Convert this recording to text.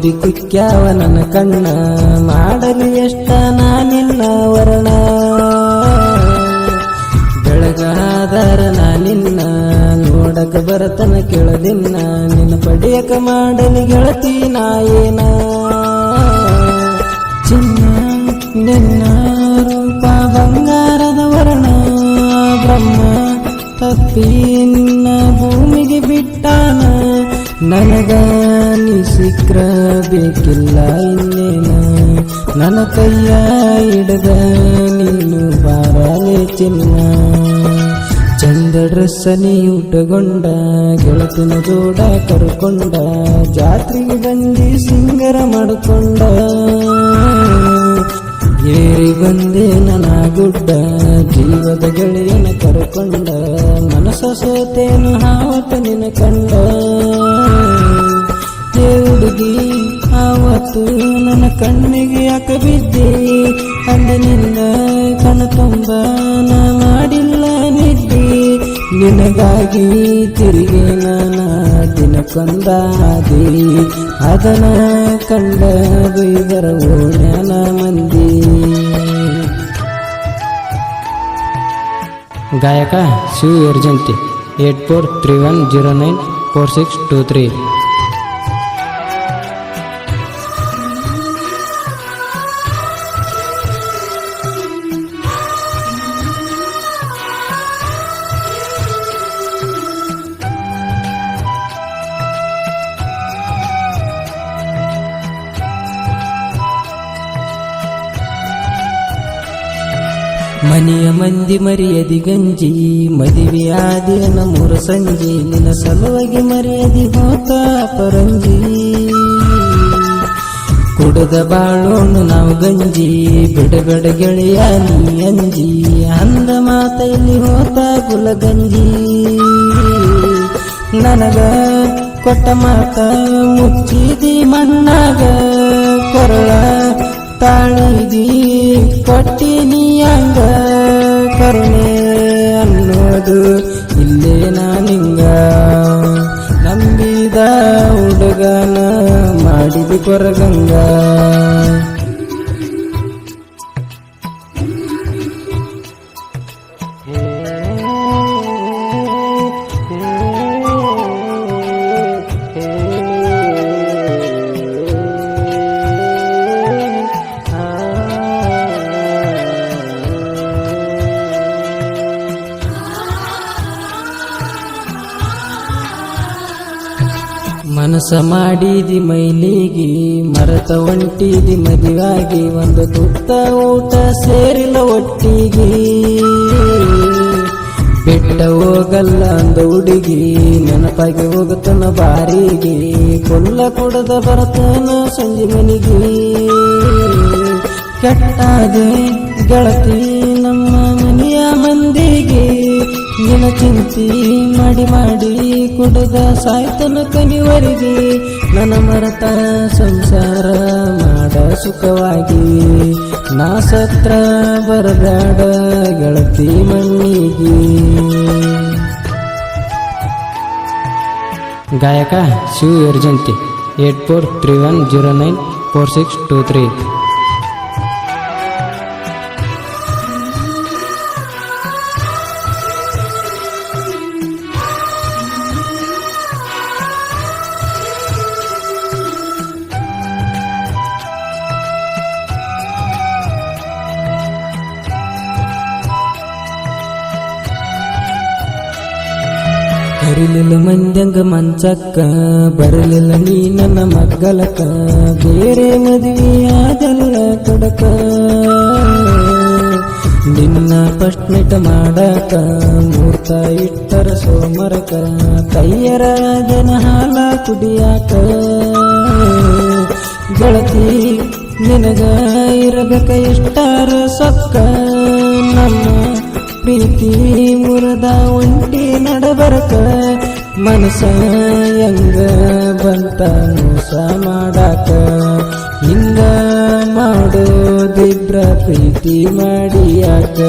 ನೋಡಿ ಕುಕ್ಕ್ಯಾವ ನನ್ನ ಕಣ್ಣ ಮಾಡಲಿ ಎಷ್ಟ ನಾನಿನ್ನ ವರ್ಣ ಬೆಳಗಾದರ ನಾನಿನ್ನ ನೋಡಕ ಬರತನ ಕೇಳದಿನ್ನ ನಿನ್ನ ಪಡೆಯಕ ಮಾಡಲಿ ಗೆಳತಿ ನಾಯೇನ ಚಿನ್ನ ನಿನ್ನ ರೂಪ ಬಂಗಾರದ ವರ್ಣ ಬ್ರಹ್ಮ ತಪ್ಪಿ ನಿನ್ನ ಭೂಮಿಗೆ ಬಿಟ್ಟಾನ ನನಗ ನೀ ಸಿಕ್ರ ಬೇಕಿಲ್ಲ ಇನ್ನೇನ ನನ್ನ ಕೈಯ ಹಿಡದ ನೀನು ಬಾರಲೆ ಚಿನ್ನ ಚಂದ ಡ್ರೆಸ್ಸ ನೀ ಉಟ್ಟುಕೊಂಡ ಗೆಳತಿನ ಜೋಡ ಕರ್ಕೊಂಡ ಜಾತ್ರೆಗೆ ಬಂದಿ ಸಿಂಗರ ಮಾಡಿಕೊಂಡ ಏರಿ ಬಂದೆ ನನ್ನ ಗುಡ್ಡ ಜೀವದ ಗೆಳೆಯನ ಕರ್ಕೊಂಡ ಮನಸ ಸೋತೇನು ಹಾವತ ನಿನ ಕಂಡ ಹುಡುಗಿ ಆವತ್ತು ನನ್ನ ಕಣ್ಣಿಗೆ ಯಾಕ ಬಿದ್ದೆ ಅಂದಿನಿಂದ ಕಣ ತುಂಬ ನಾ ಮಾಡಿಲ್ಲ ನಿದ್ದೆ ನಿನಗಾಗಿ ತಿರುಗಿ ನಾನ ದಿನಕ್ಕೊಂದಾದಿ ಅದನ ಕಂಡ ಬೈದರ ಓಣ್ಯಾನ ಮಂದಿ ಗಾಯಕ ಶಿವ ಎರ್ಜಂತಿ 8431094623 ಮನೆಯ ಮಂದಿ ಮರ್ಯಾದಿ ಗಂಜಿ ಮದುವೆಯಾದೇನ ಮೂರು ಸಂಜೆ ನಿನ್ನ ಸಲುವಾಗಿ ಮರ್ಯಾದಿ ಹೋತ ಪರಂಜಿ ಕುಡದ ಬಾಳೋಣ ನಾವು ಗಂಜಿ ಬಿಡಬೇಡ ಗೆಳೆಯ ನೀ ಅಂಜಿ ಅಂದ ಮಾತ ಇಲ್ಲಿ ಹೋತ ಗುಲಗಂಜಿ ನನಗ ಕೊಟ್ಟ ಮಾತ ಮುಚ್ಚಿದಿ ಮಣ್ಣಾಗ ಕೊರಳ ತಾಳಿದಿ ಕೊಟ್ಟಿನಿ ಅಂಗ ಕರುಣೆ ಅನ್ನೋದು ಇಲ್ಲೇ ನಾನಿಂಗ ನಂಬಿದ ಹುಡುಗನ ಮಾಡಿದಿ ಕೊರಗಂಗ ಮನಸ ಮಾಡಿದಿ ಮೈಲಿಗಿ ಮರತ ಒಂಟಿದಿ ಮದುವಾಗಿ ಒಂದು ತುತ್ತ ಊಟ ಸೇರಿಲ್ಲ ಒಟ್ಟಿಗಿ ಬಿಟ್ಟ ಹೋಗಲ್ಲ ಅಂದ ಹುಡುಗಿ ನೆನಪಾಗಿ ಹೋಗುತ್ತನ ಬಾರಿಗೆ ಕೊಲ್ಲ ಕೊಡದ ಬರತನ ಸಂಜೆ ಮನಿಗಿ ಕೆಟ್ಟಾದೆ ಗೆಳತಿ ನಮ್ಮ ಮನೆಯ ಮಂದಿಗೆ ನಿನ ಚಿಂತಿ ಮಾಡಿ ಮಾಡಿ ಕುಡದ ಸಾಯ್ತನ ಕನಿವರಿಗೆ ನನ್ನ ಮರತ ಸಂಸಾರ ಮಾಡ ಸುಖವಾಗಿ ನಾ ಸತ್ರ ಬರಬೇಡ ಗೆಳತಿ ಮಣ್ಣಿಗೆ ಗಾಯಕ ಶಿವ ಎರ್ಜಂತಿ 8431094623 ಬರಲಿಲ್ಲ ಮಂದ್ಯಂಗ ಮಂಚಕ್ಕ ಬರಲಿಲ್ಲ ನೀ ನನ್ನ ಮಗ್ಗಲಕ ಬೇರೆ ಮದುವೆಯಾದಲ್ಲ ಕೊಡಕ ನಿನ್ನ ಫಸ್ಟ್ ನೈಟ್ ಮಾಡಕ ಮೂರ್ತ ಇಟ್ಟರ ಸೋಮರಕ ಕೈಯರ ಜನ ಹಾಲ ಕುಡಿಯಾಕ ಗೆಳತಿ ನಿನಗ ಇರಬೇಕ ಇಷ್ಟಾರ ಸೊಕ್ಕ ನಮ್ಮ ಪ್ರೀತಿ ಮುರದ ಒಂಟಿ ನಡಬರಕ ಮನಸ ಹೆಂಗ ಬಂತ ಮೋಸ ಮಾಡಾಕ ಹಿಂಗ ಮಾಡೋದಿದ್ರ ಪ್ರೀತಿ ಮಾಡಿಯಾಕ